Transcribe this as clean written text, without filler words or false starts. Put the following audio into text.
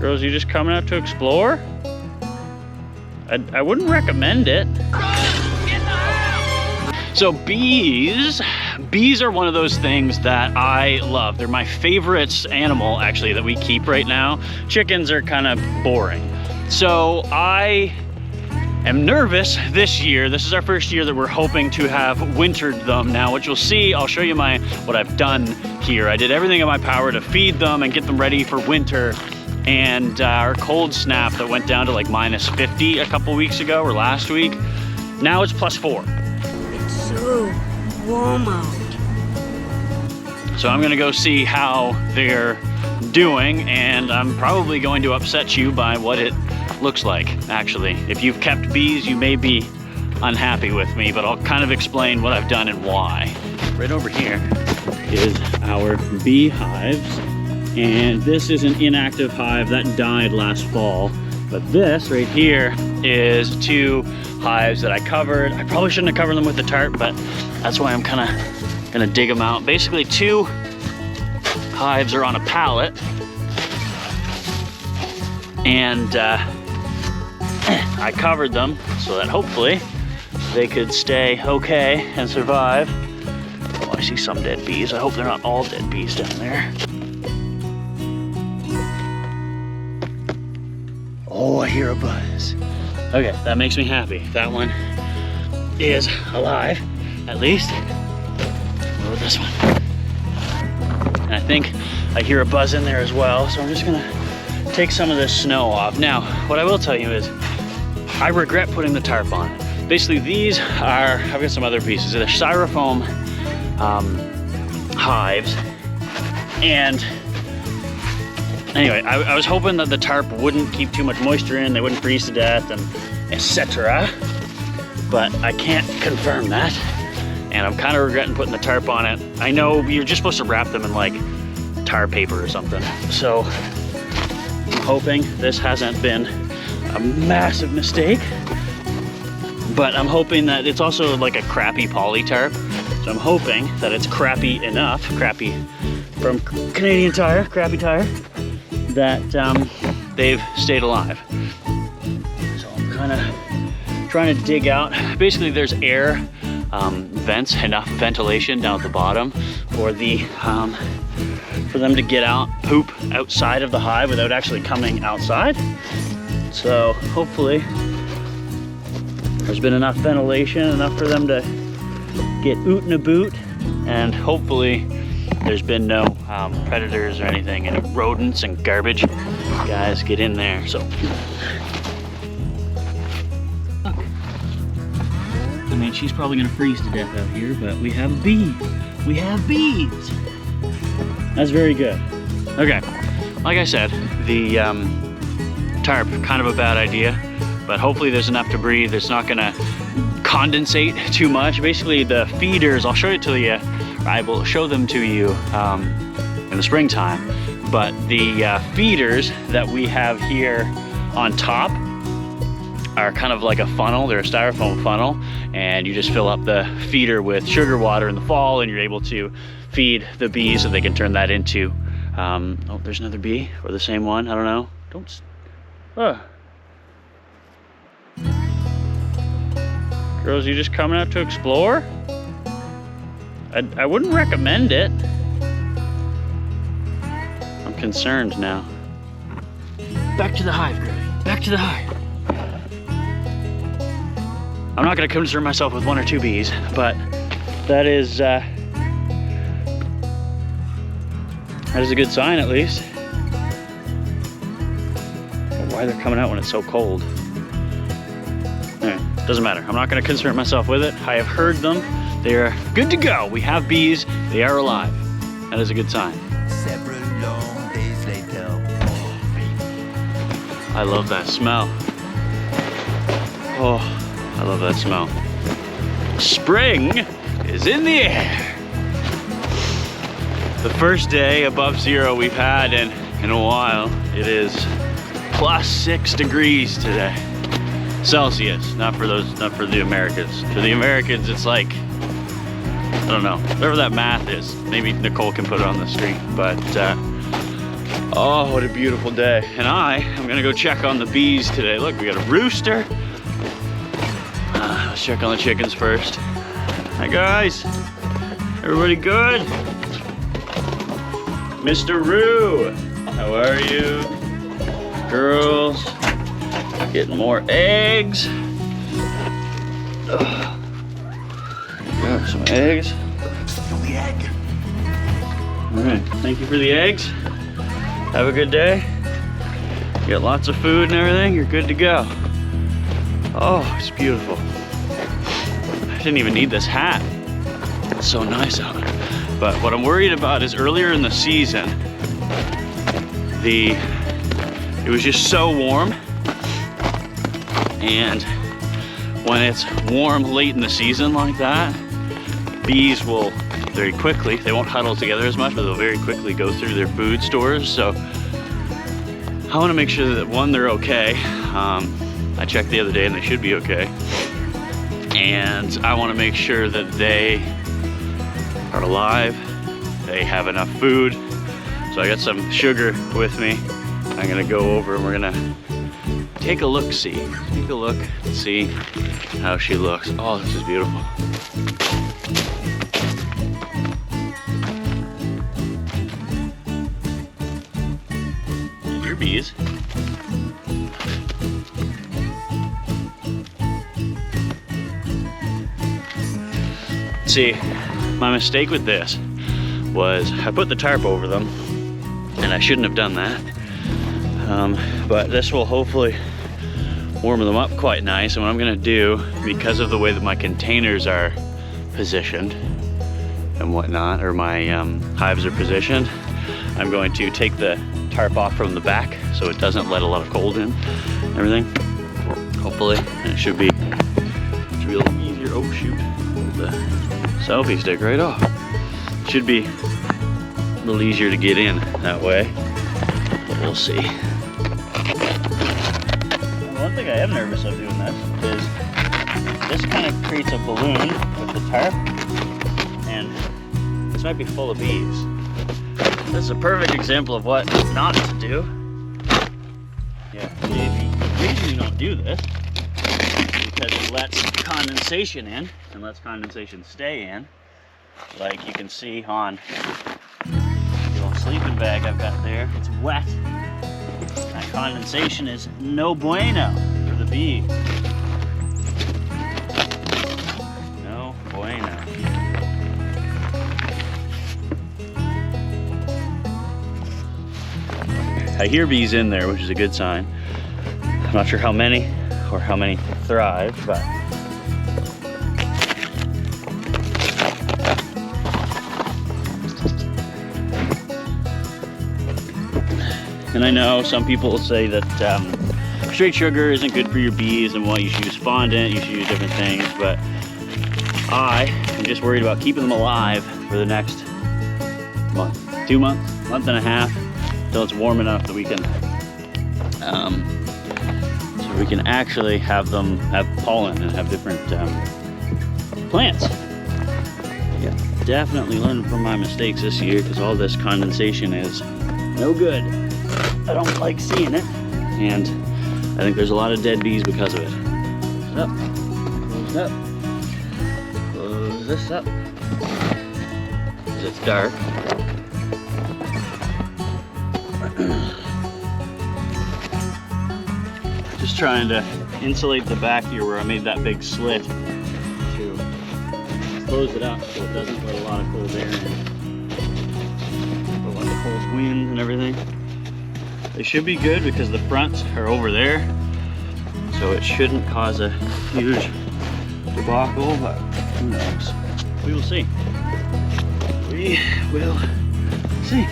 Girls, you just coming out to explore? I wouldn't recommend it. So bees are one of those things that I love. They're my favorite animal, actually, that we keep right now. Chickens are kind of boring. So I am nervous this year. This is our first year that we're hoping to have wintered them now, which you'll see. I'll show you what I've done here. I did everything in my power to feed them and get them ready for winter. And our cold snap that went down to like -50 a couple weeks ago or last week, now it's +4. It's so warm out. So I'm gonna go see how they're doing, and I'm probably going to upset you by what it looks like, actually. If you've kept bees, you may be unhappy with me, but I'll kind of explain what I've done and why. Right over here is our beehives. And this is an inactive hive that died last fall. But this right here is 2 hives that I covered. I probably shouldn't have covered them with the tarp, but that's why I'm kind of gonna dig them out. Basically 2 hives are on a pallet. And I covered them so that hopefully they could stay okay and survive. Oh, I see some dead bees. I hope they're not all dead bees down there. Oh, I hear a buzz. Okay, that makes me happy. That one is alive, at least. What about this one? And I think I hear a buzz in there as well, so I'm just gonna take some of this snow off. Now, what I will tell you is, I regret putting the tarp on. Basically, these are, I've got some other pieces. They're styrofoam hives, and anyway, I was hoping that the tarp wouldn't keep too much moisture in, they wouldn't freeze to death, and etc. But I can't confirm that, and I'm kind of regretting putting the tarp on it. I know you're just supposed to wrap them in like tar paper or something, so I'm hoping this hasn't been a massive mistake. But I'm hoping that it's also like a crappy poly tarp, so I'm hoping that it's crappy enough, crappy from Canadian Tire, crappy tire, that they've stayed alive. So I'm kind of trying to dig out. Basically, there's air vents, enough ventilation down at the bottom for for them to get out, poop outside of the hive without actually coming outside. So hopefully there's been enough ventilation, enough for them to get oot and a boot, and hopefully there's been no predators or anything, any rodents and garbage guys get in there. So, I mean, she's probably gonna freeze to death out here, but we have bees. We have bees. That's very good. Okay, like I said, the tarp, kind of a bad idea, but hopefully there's enough to breathe. It's not gonna condensate too much. Basically, the feeders, I'll show it to you. I will show them to you in the springtime, but the feeders that we have here on top are kind of like a funnel. They're a styrofoam funnel, and you just fill up the feeder with sugar water in the fall, and you're able to feed the bees so they can turn that into, oh, there's another bee, or the same one, I don't know. Girls, you just coming out to explore? I wouldn't recommend it. I'm concerned now. Back to the hive, Gray. Back to the hive. I'm not gonna concern myself with 1 or 2 bees, but that is a good sign, at least. Why they're coming out when it's so cold. Anyway, doesn't matter. I'm not gonna concern myself with it. I have heard them. They are good to go. We have bees. They are alive. That is a good sign. Several long days later. I love that smell. Oh, I love that smell. Spring is in the air. The first day above 0 we've had in a while. It is +6 degrees today. Celsius, not for the Americans. For the Americans, it's like, I don't know, whatever that math is. Maybe Nicole can put it on the screen, but Oh, what a beautiful day. And I'm gonna go check on the bees today. Look, we got a rooster. Let's check on the chickens first. Hi guys, everybody good? Mr. Roo, how are you? Girls, getting more eggs. Got some eggs. All right, thank you for the eggs. Have a good day. You got lots of food and everything, you're good to go. Oh, it's beautiful. I didn't even need this hat. It's so nice out. But what I'm worried about is earlier in the season, it was just so warm. And when it's warm late in the season like that, bees will very quickly, they won't huddle together as much, but they'll very quickly go through their food stores. So I want to make sure that one, they're okay. I checked the other day and they should be okay. And I want to make sure that they are alive, they have enough food. So I got some sugar with me. I'm gonna go over and we're gonna take a look-see. Take a look and see how she looks. Oh, this is beautiful. Your bees. See, my mistake with this was I put the tarp over them, and I shouldn't have done that. But this will hopefully warm them up quite nice. And what I'm gonna do, because of the way that my containers are positioned and whatnot, or my hives are positioned, I'm going to take the tarp off from the back so it doesn't let a lot of cold in and everything, hopefully. And it should be a little easier. Oh shoot, the selfie stick right off. Should be a little easier to get in that way, but we'll see. One thing I am nervous of doing this is this kind of creates a balloon with the tarp, and this might be full of bees. This is a perfect example of what not to do. Yeah, the reason you don't do this is because it lets condensation in and lets condensation stay in. Like you can see on the little sleeping bag I've got there, it's wet. That condensation is no bueno for the bee. No bueno. I hear bees in there, which is a good sign. I'm not sure how many or how many thrive, but and I know some people will say that straight sugar isn't good for your bees and you should use fondant, you should use different things, but I am just worried about keeping them alive for the next month, 2 months, month and a half, until it's warm enough that we can actually have them have pollen and have different plants. Yeah, definitely learned from my mistakes this year, because all this condensation is no good. I don't like seeing it, and I think there's a lot of dead bees because of it. Close up. Close this up. Because it's dark. Just trying to insulate the back here where I made that big slit to close it up so it doesn't let a lot of cold air in. But like the cold winds and everything. They should be good because the fronts are over there, so it shouldn't cause a huge debacle, but who knows? We will see. We will see.